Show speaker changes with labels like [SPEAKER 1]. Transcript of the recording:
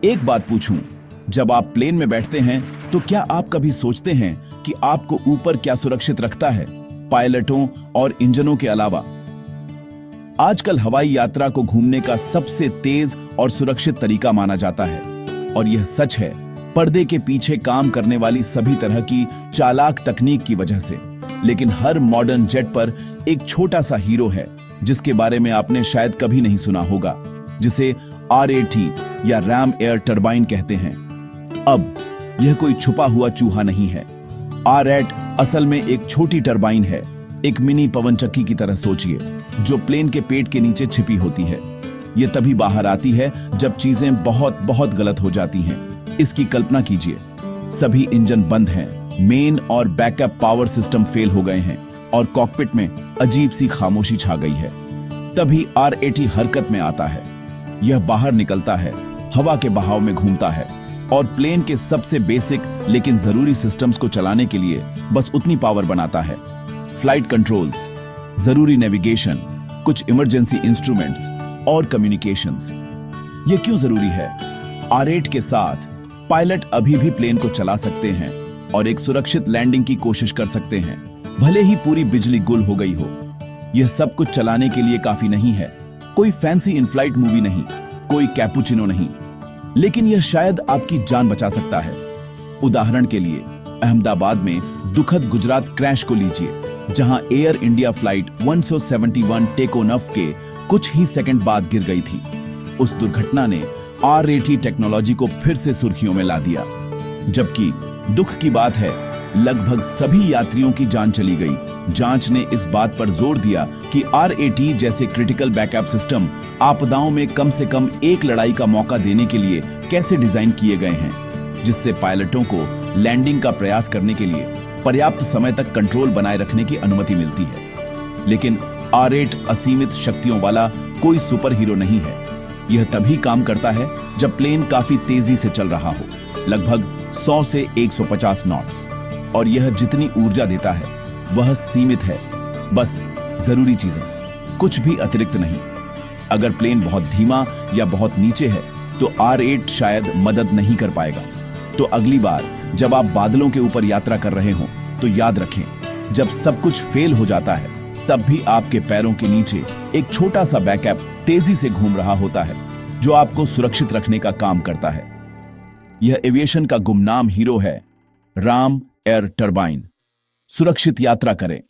[SPEAKER 1] एक बात पूछूं, जब आप प्लेन में बैठते हैं तो क्या आप कभी सोचते हैं कि आपको ऊपर क्या सुरक्षित रखता है, पायलटों और इंजनों के अलावा? आजकल हवाई यात्रा को घूमने का सबसे तेज और सुरक्षित तरीका माना जाता है, और यह सच है पर्दे के पीछे काम करने वाली सभी तरह की चालाक तकनीक की वजह से। लेकिन हर मॉडर्न जेट पर एक छोटा सा हीरो है जिसके बारे में आपने शायद कभी नहीं सुना होगा, जिसे RAT या रैम एयर टरबाइन कहते हैं। अब यह कोई छुपा हुआ चूहा नहीं है। RAT असल में एक छोटी टरबाइन है, एक मिनी पवनचक्की की तरह सोचिए, जो प्लेन के पेट के नीचे छिपी होती है। यह तभी बाहर आती है जब चीजें बहुत बहुत गलत हो जाती हैं। इसकी कल्पना कीजिए, सभी इंजन बंद हैं, मेन और बैकअप पावर सिस्टम फेल हो गए हैं और कॉकपिट में अजीब सी खामोशी छा गई है। तभी RAT हरकत में आता है। यह बाहर निकलता है, हवा के बहाव में घूमता है और प्लेन के सबसे बेसिक लेकिन जरूरी सिस्टम्स को चलाने के लिए बस उतनी पावर बनाता है। फ्लाइट कंट्रोल्स, जरूरी नेविगेशन, कुछ इमरजेंसी इंस्ट्रूमेंट्स और कम्युनिकेशंस। यह क्यों जरूरी है? RAT के साथ पायलट अभी भी प्लेन को चला सकते हैं और एक सुरक्षित लैंडिंग की कोशिश कर सकते हैं, भले ही पूरी बिजली गुल हो गई हो। यह सब कुछ चलाने के लिए काफी नहीं है, कोई फैंसी इन फ्लाइट मूवी नहीं, कोई कैपुचिनो नहीं, लेकिन यह शायद आपकी जान बचा सकता है। उदाहरण के लिए अहमदाबाद में दुखद गुजरात क्रैश को लीजिए, जहां Air India flight 171 take off के कुछ ही सेकंड बाद गिर गई थी। उस दुर्घटना ने RAT टेक्नोलॉजी को फिर से सुर्खियों में ला दिया। जबकि दुख की बात है, लगभग सभी यात्रियों की जान चली गई। जांच ने इस बात पर जोर दिया कि RAT जैसे क्रिटिकल बैकअप सिस्टम आपदाओं में कम से कम एक लड़ाई का मौका देने के लिए कैसे डिजाइन किए गए हैं, जिससे पायलटों को लैंडिंग का प्रयास करने के लिए पर्याप्त समय तक कंट्रोल बनाए रखने की अनुमति मिलती है। लेकिन RAT असीमित शक्तियों वाला कोई सुपर हीरो नहीं है। यह तभी काम करता है जब प्लेन काफी तेजी से चल रहा हो, लगभग 100 से 150 नॉट्स, और यह जितनी ऊर्जा देता है वह सीमित है, बस जरूरी चीजें, कुछ भी अतिरिक्त नहीं। अगर प्लेन बहुत धीमा या बहुत नीचे है तो RAT शायद मदद नहीं कर पाएगा। तो अगली बार जब आप बादलों के ऊपर यात्रा कर रहे हो तो याद रखें, जब सब कुछ फेल हो जाता है तब भी आपके पैरों के नीचे एक छोटा सा बैकअप तेजी से घूम रहा होता है, जो आपको सुरक्षित रखने का काम करता है। यह एविएशन का गुमनाम हीरो है, रैम एयर टरबाइन। सुरक्षित यात्रा करें।